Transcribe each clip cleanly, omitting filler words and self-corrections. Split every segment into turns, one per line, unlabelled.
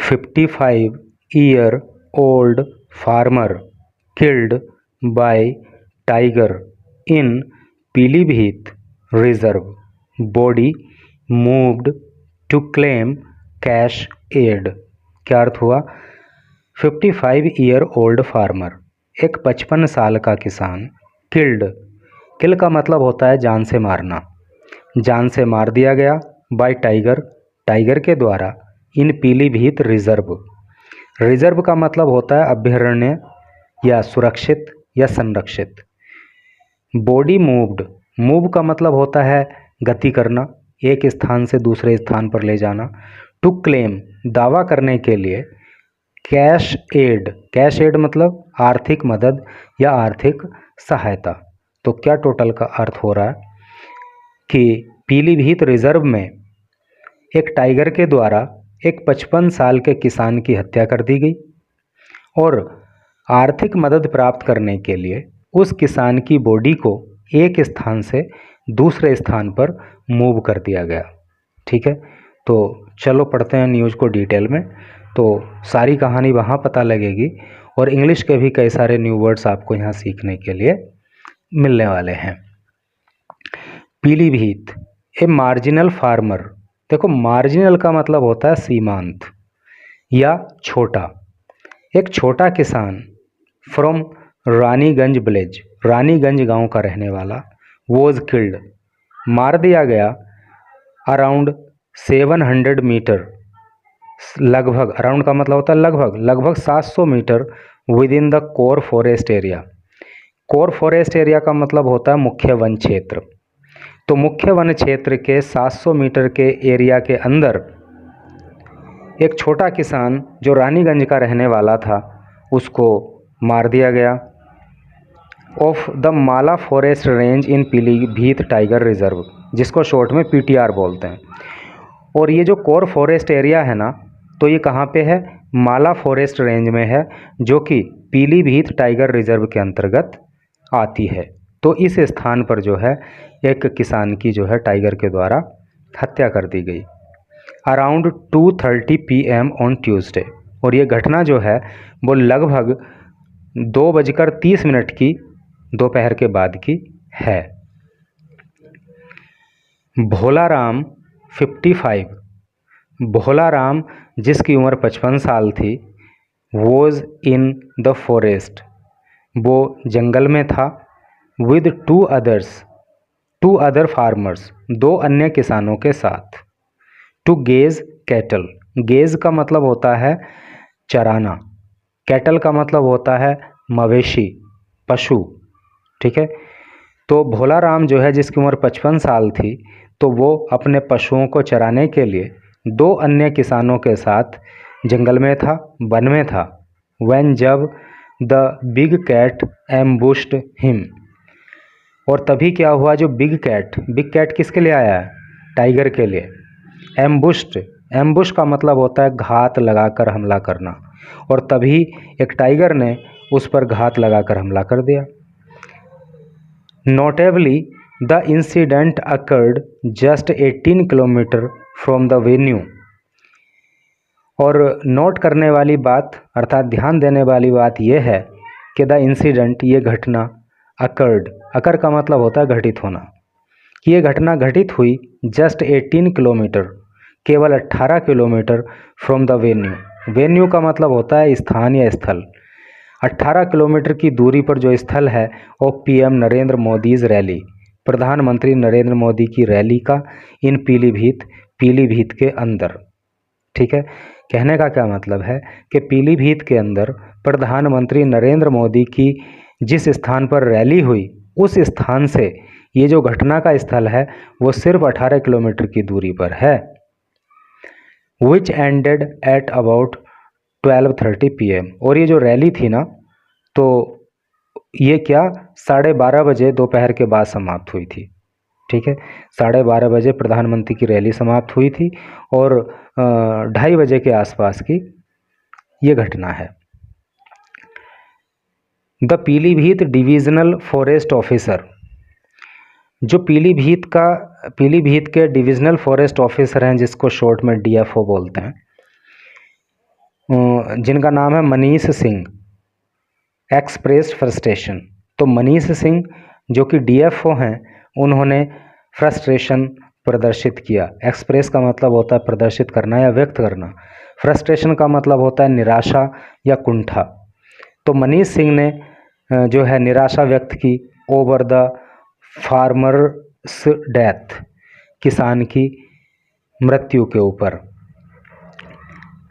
55-year-old farmer killed by tiger in Pilibhit Reserve. Body moved to claim cash aid. क्या अर्थ हुआ? 55-year-old farmer, एक 55 साल का किसान, किल्ड, किल का मतलब होता है जान से मारना, जान से मार दिया गया, बाय टाइगर, टाइगर के द्वारा, इन पीलीभीत रिजर्व, रिजर्व का मतलब होता है अभयारण्य या सुरक्षित या संरक्षित। बॉडी मूव्ड, मूव का मतलब होता है गति करना, एक स्थान से दूसरे स्थान पर ले जाना। टू क्लेम, दावा करने के लिए। कैश एड, कैश एड मतलब आर्थिक मदद या आर्थिक सहायता। तो क्या टोटल का अर्थ हो रहा है कि पीलीभीत रिजर्व में एक टाइगर के द्वारा एक 55 साल के किसान की हत्या कर दी गई और आर्थिक मदद प्राप्त करने के लिए उस किसान की बॉडी को एक स्थान से दूसरे स्थान पर मूव कर दिया गया। ठीक है, तो चलो पढ़ते हैं न्यूज़ को डिटेल में। तो सारी कहानी वहाँ पता लगेगी और इंग्लिश के भी कई सारे न्यू वर्ड्स आपको यहाँ सीखने के लिए मिलने वाले हैं। पीलीभीत, ए मार्जिनल फार्मर। देखो, मार्जिनल का मतलब होता है सीमांत या छोटा। एक छोटा किसान फ्रॉम रानीगंज विलेज, रानीगंज गांव का रहने वाला, वॉज किल्ड, मार दिया गया, अराउंड 700 मीटर, लगभग, अराउंड का मतलब होता है लगभग, लगभग 700 metre within the core forest area. Core forest area का मतलब होता है मुख्य वन क्षेत्र। तो मुख्य वन क्षेत्र के 700 मीटर के एरिया के अंदर एक छोटा किसान जो रानीगंज का रहने वाला था उसको मार दिया गया। Of the Mala forest range in Pilibhit tiger reserve, जिसको शॉर्ट में पीटीआर बोलते हैं। और ये जो कोर फॉरेस्ट एरिया है ना, तो ये कहाँ पे है? माला फॉरेस्ट रेंज में है, जो कि पीलीभीत टाइगर रिजर्व के अंतर्गत आती है। तो इस स्थान पर जो है एक किसान की जो है टाइगर के द्वारा हत्या कर दी गई अराउंड 2:30 PM ऑन ट्यूसडे। और ये घटना जो है वो लगभग 2:30 की दोपहर के बाद की है। भोलाराम 55, भोलाराम जिसकी उम्र 55 साल थी, वॉज इन द फॉरेस्ट, वो जंगल में था, विद टू अदर फार्मर्स, दो अन्य किसानों के साथ, टू गेज कैटल, गेज का मतलब होता है चराना, कैटल का मतलब होता है मवेशी, पशु। ठीक है, तो भोलाराम जो है जिसकी उम्र 55 साल थी, तो वो अपने पशुओं को चराने के लिए दो अन्य किसानों के साथ जंगल में था, वन में था। व्हेन, जब द बिग कैट एम्बुश्ड हिम, और तभी क्या हुआ, जो बिग कैट किसके लिए आया है? टाइगर के लिए। एम्बुश्ड, एम्बुश का मतलब होता है घात लगाकर हमला करना, और तभी एक टाइगर ने उस पर घात लगाकर हमला कर दिया। Notably the incident occurred just 18 kilometre from the venue, और नोट करने वाली बात अर्थात ध्यान देने वाली बात यह है कि द इंसिडेंट, ये घटना, अकर्ड, अकर का मतलब होता है घटित होना, कि ये घटना घटित हुई जस्ट 18 किलोमीटर, केवल 18 kilometre from the venue, venue का मतलब होता है स्थान या स्थल, 18 किलोमीटर की दूरी पर जो स्थल है वो PM नरेंद्र मोदीज रैली, प्रधानमंत्री नरेंद्र मोदी की रैली का, इन पीलीभीत के अंदर। ठीक है, कहने का क्या मतलब है कि पीलीभीत के अंदर प्रधानमंत्री नरेंद्र मोदी की जिस स्थान पर रैली हुई, उस स्थान से ये जो घटना का स्थल है वो सिर्फ 18 किलोमीटर की दूरी पर है। विच एंडेड एट अबाउट 12:30 PM, और ये जो रैली थी ना, तो ये क्या 12:30 बजे दोपहर के बाद समाप्त हुई थी। ठीक है, 12:30 बजे प्रधानमंत्री की रैली समाप्त हुई थी और 2:30 बजे के आसपास की ये घटना है। The Pilibhit divisional forest officer, जो पीलीभीत के डिविजनल फॉरेस्ट ऑफिसर हैं, जिसको शॉर्ट में DFO बोलते हैं, जिनका नाम है मनीष सिंह, एक्सप्रेस फ्रस्ट्रेशन। तो मनीष सिंह जो कि डीएफओ हैं, उन्होंने फ्रस्ट्रेशन प्रदर्शित किया। एक्सप्रेस का मतलब होता है प्रदर्शित करना या व्यक्त करना, फ्रस्ट्रेशन का मतलब होता है निराशा या कुंठा। तो मनीष सिंह ने जो है निराशा व्यक्त की ओवर द फार्मर्स डेथ, किसान की मृत्यु के ऊपर,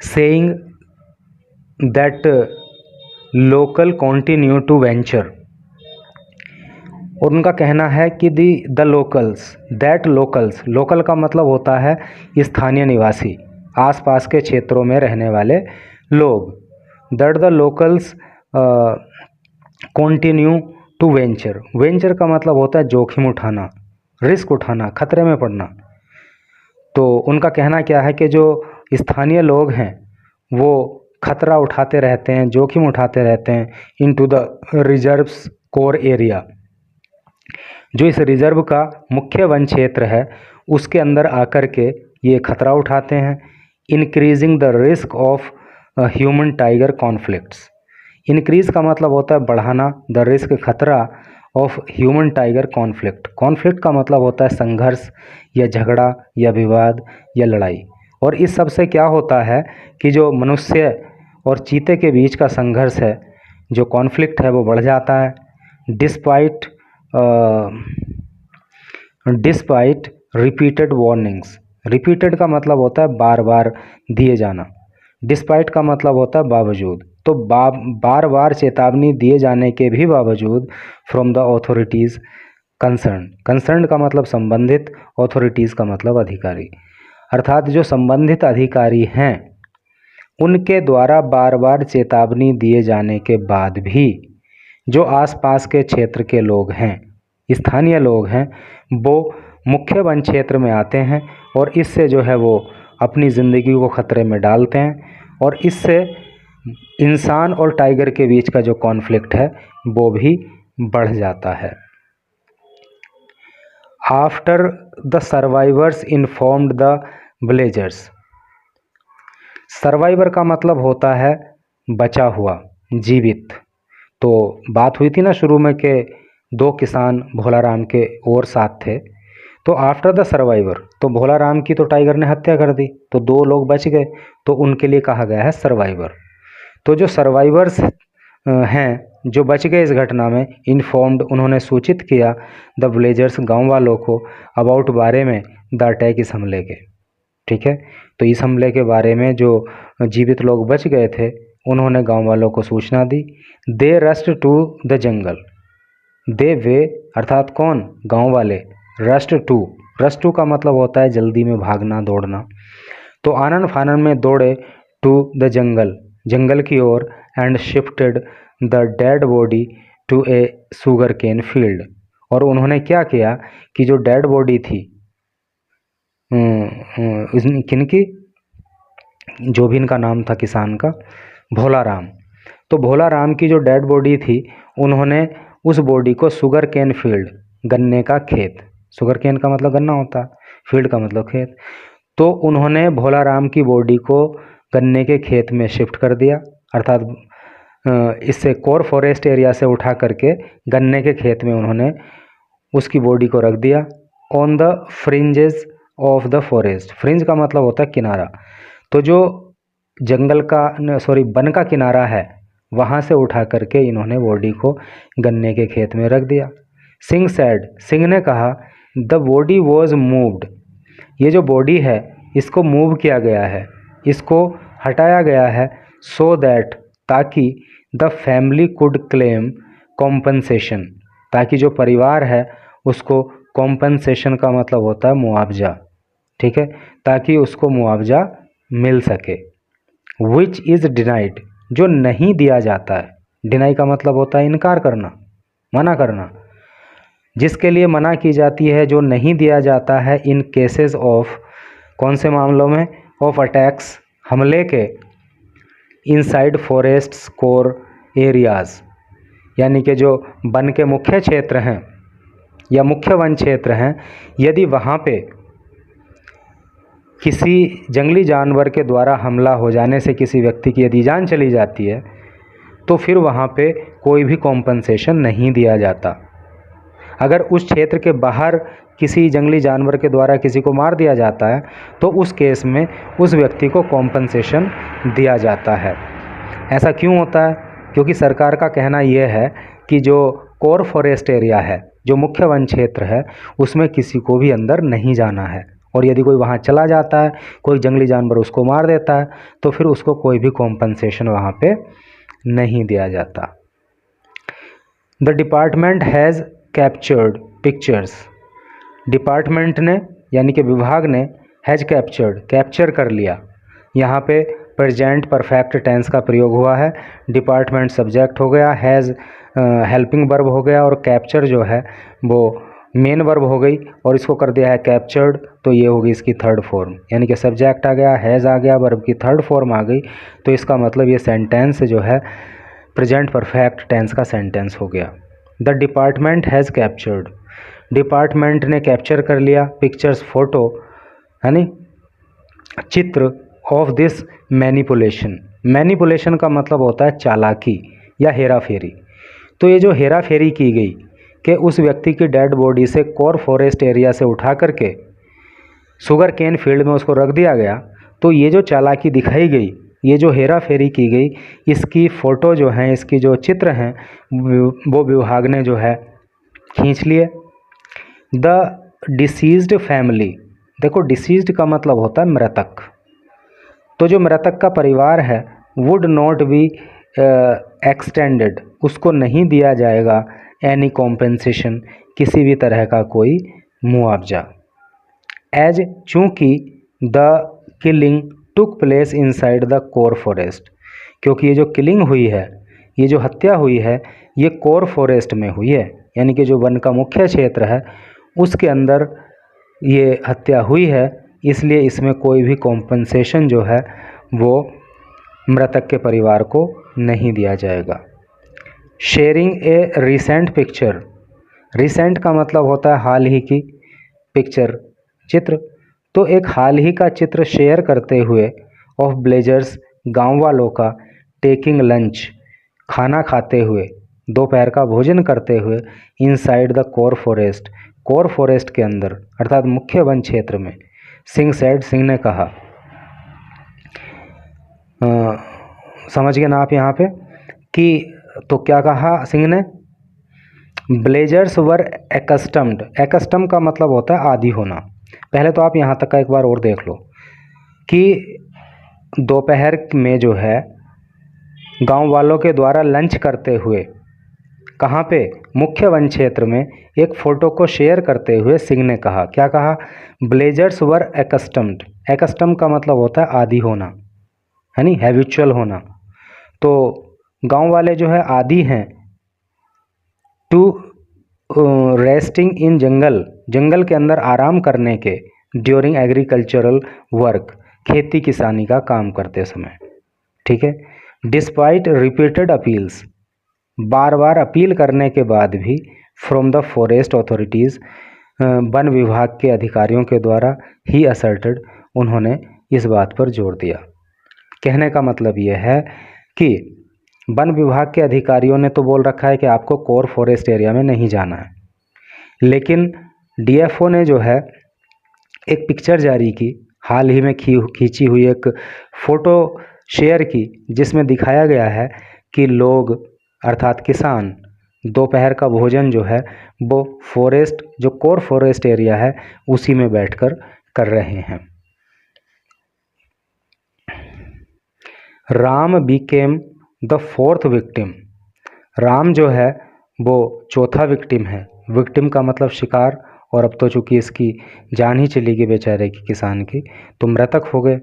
saying that local continue to venture. और उनका कहना है कि the locals, that locals, local का मतलब होता है स्थानीय निवासी, आसपास के क्षेत्रों में रहने वाले लोग, that the locals continue to venture. Venture का मतलब होता है जोखिम उठाना, रिस्क उठाना, खतरे में पड़ना। तो उनका कहना क्या है कि जो स्थानीय लोग हैं वो खतरा उठाते रहते हैं, जोखिम उठाते रहते हैं into the reserves core area, जो इस रिजर्व का मुख्य वन क्षेत्र है उसके अंदर आकर के ये खतरा उठाते हैं। Increasing the risk of human tiger conflicts. Increase का मतलब होता है बढ़ाना, द रिस्क खतरा of human tiger conflict. Conflict का मतलब होता है संघर्ष या झगड़ा या विवाद या लड़ाई। और इस सब से क्या होता है कि जो मनुष्य और चीते के बीच का संघर्ष है, जो कॉन्फ्लिक्ट है, वो बढ़ जाता है। Despite repeated warnings. रिपीटेड का मतलब होता है बार बार दिए जाना, डिस्पाइट का मतलब होता है बावजूद। तो बार बार चेतावनी दिए जाने के भी बावजूद फ्रॉम द ऑथोरिटीज़ कंसर्न का मतलब संबंधित, ऑथोरिटीज़ का मतलब अधिकारी, अर्थात जो संबंधित अधिकारी हैं उनके द्वारा बार बार चेतावनी दिए जाने के बाद भी जो आसपास के क्षेत्र के लोग हैं, स्थानीय लोग हैं, वो मुख्य वन क्षेत्र में आते हैं और इससे जो है वो अपनी ज़िंदगी को खतरे में डालते हैं और इससे इंसान और टाइगर के बीच का जो कॉन्फ्लिक्ट है वो भी बढ़ जाता है। After the survivors informed the villagers. Survivor का मतलब होता है बचा हुआ, जीवित। तो बात हुई थी ना शुरू में कि दो किसान भोलाराम के और साथ थे। तो आफ्टर द सर्वाइवर, तो भोलाराम की तो टाइगर ने हत्या कर दी, तो दो लोग बच गए, तो उनके लिए कहा गया है सर्वाइवर। तो जो सर्वाइवर्स हैं, जो बच गए इस घटना में, इन्फॉर्म्ड, उन्होंने सूचित किया द विलेजर्स, गांव वालों को, अबाउट, बारे में, द अटैक, इस हमले के। ठीक है, तो इस हमले के बारे में जो जीवित लोग बच गए थे उन्होंने गांव वालों को सूचना दी। दे रस्ट टू द जंगल, दे, वे, अर्थात कौन, गांव वाले, रस्ट टू का मतलब होता है जल्दी में भागना, दौड़ना। तो आनन फानन में दौड़े टू द जंगल, जंगल की ओर, and shifted the dead body to a sugar cane field. और उन्होंने क्या किया कि जो डेड बॉडी थी किनकी, जो भी इनका नाम था किसान का, भोलाराम, तो भोलाराम की जो डेड बॉडी थी उन्होंने उस बॉडी को शुगर केन फील्ड, गन्ने का खेत, शुगर केन का मतलब गन्ना होता है, फील्ड का मतलब खेत, तो उन्होंने भोलाराम की बॉडी को गन्ने के खेत में शिफ्ट कर दिया, अर्थात इससे कोर फॉरेस्ट एरिया से उठा करके गन्ने के खेत में उन्होंने उसकी बॉडी को रख दिया। On the fringes of the forest, fringe का मतलब होता है किनारा, तो जो जंगल का, वन का किनारा है वहाँ से उठा करके इन्होंने बॉडी को गन्ने के खेत में रख दिया। सिंह सैड, सिंह ने कहा, द बॉडी वॉज मूव्ड, ये जो बॉडी है इसको मूव किया गया है, इसको हटाया गया है, सो दैट, ताकि, the family could claim compensation, ताकि जो परिवार है उसको, कॉम्पनसेशन का मतलब होता है मुआवजा, ठीक है, ताकि उसको मुआवजा मिल सके। विच इज़ डिनाइड, जो नहीं दिया जाता है, डिनाई का मतलब होता है इनकार करना, मना करना, जिसके लिए मना की जाती है, जो नहीं दिया जाता है, इन केसेस ऑफ, कौन से मामलों में, ऑफ अटैक्स, हमले के, इनसाइड फॉरेस्ट्स कोर एरियाज़, यानी कि जो वन के मुख्य क्षेत्र हैं या मुख्य वन क्षेत्र हैं, यदि वहाँ पे किसी जंगली जानवर के द्वारा हमला हो जाने से किसी व्यक्ति की यदि जान चली जाती है तो फिर वहाँ पे कोई भी कॉम्पनसेशन नहीं दिया जाता। अगर उस क्षेत्र के बाहर किसी जंगली जानवर के द्वारा किसी को मार दिया जाता है तो उस केस में उस व्यक्ति को कॉम्पनसेशन दिया जाता है। ऐसा क्यों होता है? क्योंकि सरकार का कहना यह है कि जो कोर फॉरेस्ट एरिया है, जो मुख्य वन क्षेत्र है, उसमें किसी को भी अंदर नहीं जाना है, और यदि कोई वहाँ चला जाता है, कोई जंगली जानवर उसको मार देता है, तो फिर उसको कोई भी कॉम्पनसेशन वहाँ पे नहीं दिया जाता। The department has captured pictures. Department ने यानी कि विभाग ने हैज़ कैप्चर्ड कैप्चर कर लिया। यहाँ पे प्रेजेंट परफेक्ट टेंस का प्रयोग हुआ है। डिपार्टमेंट सब्जेक्ट हो गया, हैज़ हेल्पिंग वर्ब हो गया, और कैप्चर जो है वो मेन वर्ब हो गई, और इसको कर दिया है कैप्चर्ड, तो ये होगी इसकी थर्ड फॉर्म। यानी कि सब्जेक्ट आ गया, हैज़ आ गया, वर्ब की थर्ड फॉर्म आ गई, तो इसका मतलब ये सेंटेंस जो है प्रेजेंट परफेक्ट टेंस का सेंटेंस हो गया। The department has captured, department ने कैप्चर कर लिया पिक्चर्स, फोटो यानी चित्र, ऑफ दिस मैनिपुलेशन। मैनिपुलेशन का मतलब होता है चालाकी या हेरा फेरी। तो ये जो हेरा फेरी की गई कि उस व्यक्ति की डेड बॉडी से कोर फॉरेस्ट एरिया से उठा करके शुगर केन फील्ड में उसको रख दिया गया, तो ये जो चालाकी दिखाई गई, ये जो हेरा फेरी की गई, इसकी फ़ोटो जो हैं, इसकी जो चित्र हैं, वो विभाग ने जो है खींच लिए। द डिसीज्ड फैमिली, देखो डिसीज्ड का मतलब होता है मृतक, तो जो मृतक का परिवार है वुड नॉट बी एक्सटेंडेड, उसको नहीं दिया जाएगा एनी कॉम्पेंसेशन, किसी भी तरह का कोई मुआवजा। एज चूँकि the killing took place inside the core forest, क्योंकि ये जो किलिंग हुई है, ये जो हत्या हुई है, ये कोर फॉरेस्ट में हुई है, यानी कि जो वन का मुख्य क्षेत्र है उसके अंदर ये हत्या हुई है, इसलिए इसमें कोई भी कॉम्पनसेशन जो है वो मृतक के परिवार को नहीं दिया जाएगा। शेयरिंग ए रिसेंट पिक्चर, रिसेंट का मतलब होता है हाल ही की, पिक्चर चित्र, तो एक हाल ही का चित्र शेयर करते हुए ऑफ ब्लेजर्स, गांव वालों का, टेकिंग लंच, खाना खाते हुए, दोपहर का भोजन करते हुए, inside the core forest, core forest के अंदर अर्थात मुख्य वन क्षेत्र में। सिंह सेड, सिंह ने कहा, समझ गए ना आप यहाँ पे कि तो क्या कहा सिंह ने? ब्लेजर्स वर एकस्टम्ड, एकस्टम का मतलब होता है आदी होना। पहले तो आप यहाँ तक का एक बार और देख लो कि दोपहर में जो है गांव वालों के द्वारा लंच करते हुए, कहाँ पे? मुख्य वन क्षेत्र में, एक फ़ोटो को शेयर करते हुए सिंह ने कहा, क्या कहा? ब्लेजर्स वर एकस्टम्ड, एकस्टम का मतलब होता है आदी होना, है नी, हैबिचुअल होना। तो गांव वाले जो है आदी हैं टू रेस्टिंग इन जंगल, जंगल के अंदर आराम करने के, ड्यूरिंग एग्रीकल्चरल वर्क, खेती किसानी का काम करते समय, ठीक है। डिस्पाइट रिपीटेड अपील्स, बार बार अपील करने के बाद भी, from the forest authorities, one विभाग के अधिकारियों के द्वारा, ही असर्टेड, उन्होंने इस बात पर जोर दिया। कहने का मतलब यह है कि वन विभाग के अधिकारियों ने तो बोल रखा है कि आपको कोर फॉरेस्ट एरिया में नहीं जाना है, लेकिन डीएफओ ने जो है एक पिक्चर जारी की, हाल ही में खींची हुई एक फ़ोटो शेयर की, जिसमें दिखाया गया है कि लोग अर्थात किसान दोपहर का भोजन जो है वो फॉरेस्ट, जो कोर फॉरेस्ट एरिया है, उसी में बैठकर कर रहे हैं। Ram became the fourth victim, Ram जो है वो चौथा विक्टिम है। विक्टिम का मतलब शिकार, और अब तो चूंकि इसकी जान ही चली गई बेचारे की, किसान की, तो मृतक हो गए।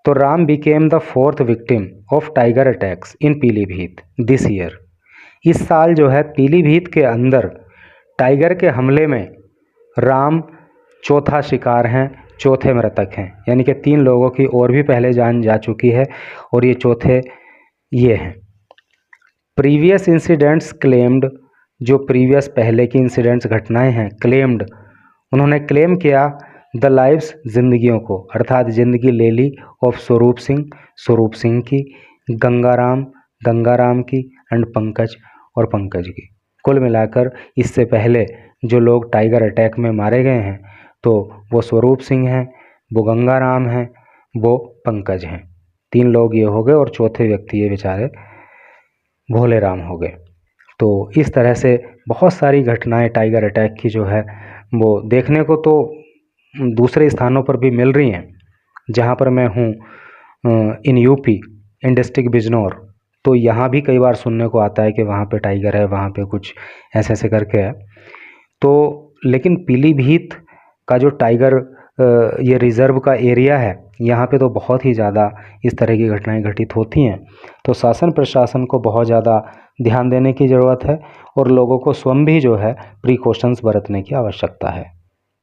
तो Ram became the fourth victim of tiger attacks in Pilibhit this year, इस साल जो है पीलीभीत के अंदर टाइगर के हमले में राम चौथा शिकार हैं, चौथे मृतक हैं, यानी कि 3 लोगों की और भी पहले जान जा चुकी है, और ये चौथे ये हैं। प्रीवियस इंसिडेंट्स क्लेम्ड, जो प्रीवियस पहले की इंसिडेंट्स घटनाएं हैं, क्लेम्ड, उन्होंने क्लेम किया द लाइव्स जिंदगियों को, अर्थात जिंदगी ले ली ऑफ स्वरूप सिंह की, गंगाराम की एंड पंकज और पंकज की। कुल मिलाकर इससे पहले जो लोग टाइगर अटैक में मारे गए हैं तो वो स्वरूप सिंह हैं, वो गंगाराम हैं, वो पंकज हैं। 3 लोग ये हो गए और चौथे व्यक्ति ये बेचारे भोले राम हो गए। तो इस तरह से बहुत सारी घटनाएं टाइगर अटैक की जो है वो देखने को तो दूसरे स्थानों पर भी मिल रही हैं। जहाँ पर मैं हूँ in UP, in district Bijnor, तो यहाँ भी कई बार सुनने को आता है कि वहाँ पे टाइगर है, वहाँ पे कुछ ऐसे ऐसे करके है। तो लेकिन पीलीभीत का जो टाइगर ये रिज़र्व का एरिया है, यहाँ पे तो बहुत ही ज़्यादा इस तरह की घटनाएं घटित होती हैं। तो शासन प्रशासन को बहुत ज़्यादा ध्यान देने की ज़रूरत है और लोगों को स्वयं भी जो है प्रिकॉशंस बरतने की आवश्यकता है।